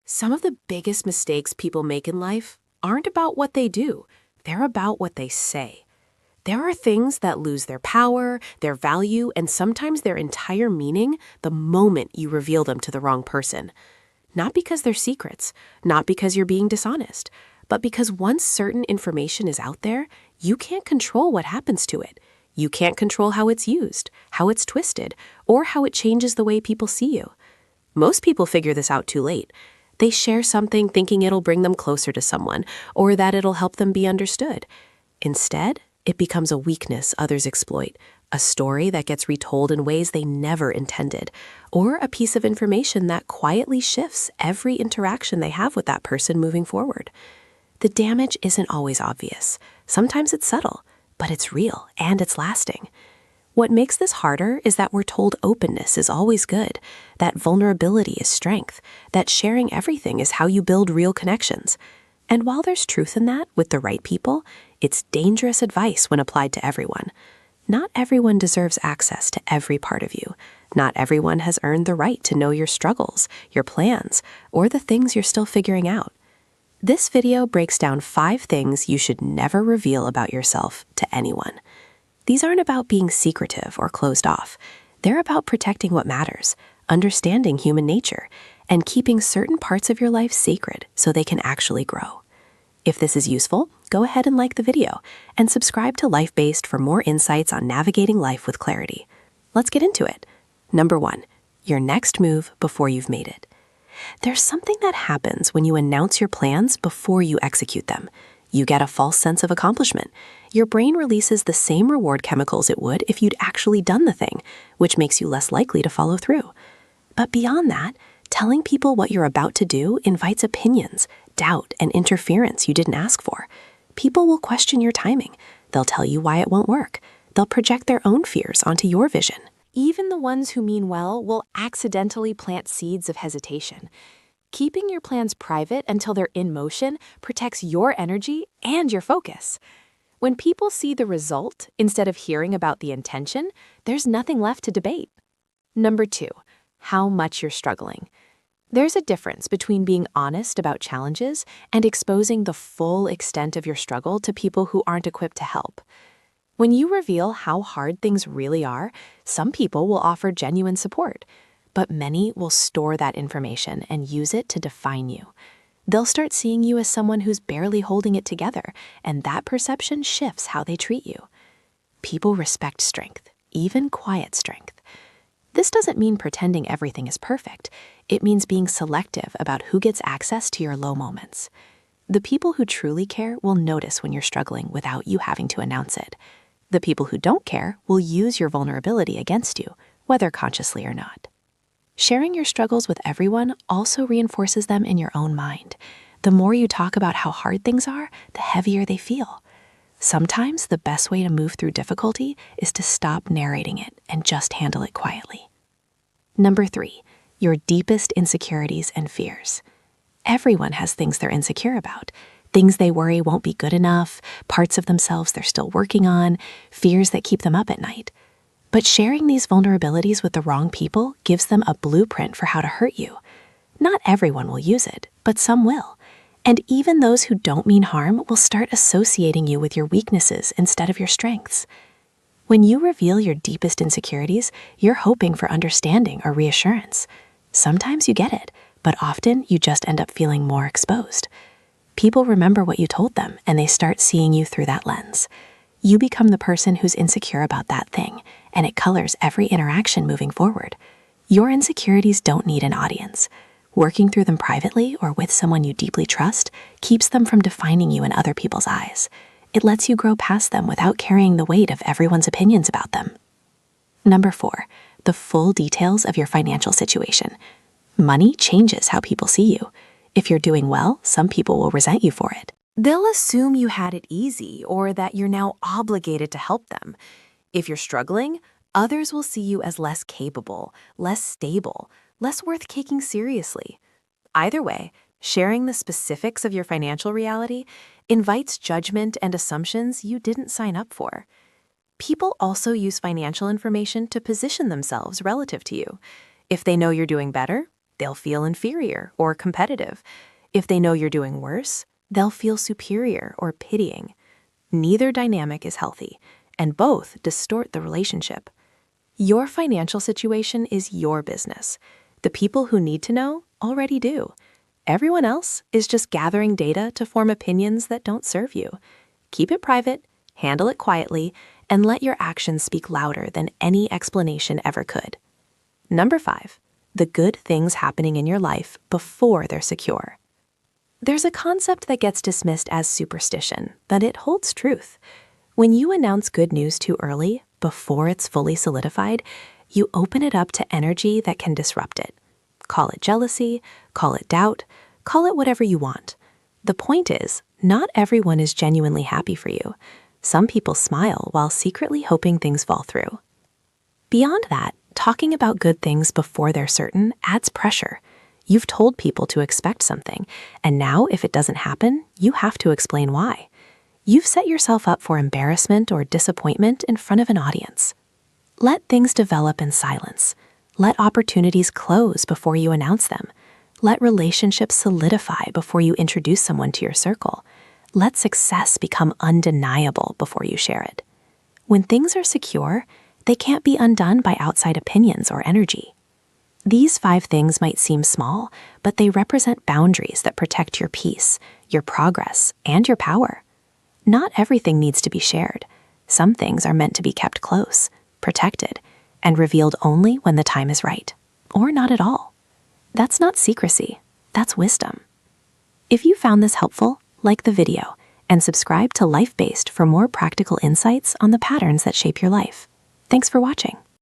Some of the biggest mistakes people make in life aren't about what they do, they're about what they say. There are things that lose their power, their value, and sometimes their entire meaning the moment you reveal them to the wrong person. Not because they're secrets, not because you're being dishonest, but because once certain information is out there, you can't control what happens to it. You can't control how it's used, how it's twisted, or how it changes the way people see you. Most people figure this out too late. They share something thinking it'll bring them closer to someone, or that it'll help them be understood. Instead, it becomes a weakness others exploit, a story that gets retold in ways they never intended, or a piece of information that quietly shifts every interaction they have with that person moving forward. The damage isn't always obvious. Sometimes it's subtle, but it's real and it's lasting. What makes this harder is that we're told openness is always good, that vulnerability is strength, that sharing everything is how you build real connections. And while there's truth in that with the right people, it's dangerous advice when applied to everyone. Not everyone deserves access to every part of you. Not everyone has earned the right to know your struggles, your plans, or the things you're still figuring out. This video breaks down 5 things you should never reveal about yourself to anyone. These aren't about being secretive or closed off. They're about protecting what matters, understanding human nature, and keeping certain parts of your life sacred so they can actually grow. If this is useful, go ahead and like the video and subscribe to LifeBased for more insights on navigating life with clarity. Let's get into it. Number 1, your next move before you've made it. There's something that happens when you announce your plans before you execute them. You get a false sense of accomplishment. Your brain releases the same reward chemicals it would if you'd actually done the thing, which makes you less likely to follow through. But beyond that, telling people what you're about to do invites opinions, doubt, and interference you didn't ask for. People will question your timing. They'll tell you why it won't work. They'll project their own fears onto your vision. Even the ones who mean well will accidentally plant seeds of hesitation. Keeping your plans private until they're in motion protects your energy and your focus. When people see the result instead of hearing about the intention, there's nothing left to debate. Number 2, how much you're struggling. There's a difference between being honest about challenges and exposing the full extent of your struggle to people who aren't equipped to help. When you reveal how hard things really are, some people will offer genuine support, but many will store that information and use it to define you. They'll start seeing you as someone who's barely holding it together, and that perception shifts how they treat you. People respect strength, even quiet strength. This doesn't mean pretending everything is perfect. It means being selective about who gets access to your low moments. The people who truly care will notice when you're struggling without you having to announce it. The people who don't care will use your vulnerability against you, whether consciously or not. Sharing your struggles with everyone also reinforces them in your own mind. The more you talk about how hard things are, the heavier they feel. Sometimes the best way to move through difficulty is to stop narrating it and just handle it quietly. Number 3, your deepest insecurities and fears. Everyone has things they're insecure about. Things they worry won't be good enough, parts of themselves they're still working on, fears that keep them up at night. But sharing these vulnerabilities with the wrong people gives them a blueprint for how to hurt you. Not everyone will use it, but some will. And even those who don't mean harm will start associating you with your weaknesses instead of your strengths. When you reveal your deepest insecurities, you're hoping for understanding or reassurance. Sometimes you get it, but often you just end up feeling more exposed. People remember what you told them, and they start seeing you through that lens. You become the person who's insecure about that thing, and it colors every interaction moving forward. Your insecurities don't need an audience. Working through them privately or with someone you deeply trust keeps them from defining you in other people's eyes. It lets you grow past them without carrying the weight of everyone's opinions about them. Number 4, the full details of your financial situation. Money changes how people see you. If you're doing well, some people will resent you for it. They'll assume you had it easy or that you're now obligated to help them. If you're struggling, others will see you as less capable, less stable, less worth taking seriously. Either way, sharing the specifics of your financial reality invites judgment and assumptions you didn't sign up for. People also use financial information to position themselves relative to you. If they know you're doing better, they'll feel inferior or competitive. If they know you're doing worse, they'll feel superior or pitying. Neither dynamic is healthy, and both distort the relationship. Your financial situation is your business. The people who need to know already do. Everyone else is just gathering data to form opinions that don't serve you. Keep it private, handle it quietly, and let your actions speak louder than any explanation ever could. Number 5, the good things happening in your life before they're secure. There's a concept that gets dismissed as superstition, but it holds truth. When you announce good news too early, before it's fully solidified, you open it up to energy that can disrupt it. Call it jealousy, call it doubt, call it whatever you want. The point is, not everyone is genuinely happy for you. Some people smile while secretly hoping things fall through. Beyond that, talking about good things before they're certain adds pressure. You've told people to expect something, and now if it doesn't happen, you have to explain why. You've set yourself up for embarrassment or disappointment in front of an audience. Let things develop in silence. Let opportunities close before you announce them. Let relationships solidify before you introduce someone to your circle. Let success become undeniable before you share it. When things are secure, they can't be undone by outside opinions or energy. These 5 things might seem small, but they represent boundaries that protect your peace, your progress, and your power. Not everything needs to be shared. Some things are meant to be kept close, protected, and revealed only when the time is right, or not at all. That's not secrecy, that's wisdom. If you found this helpful, like the video, and subscribe to LifeBased for more practical insights on the patterns that shape your life. Thanks for watching.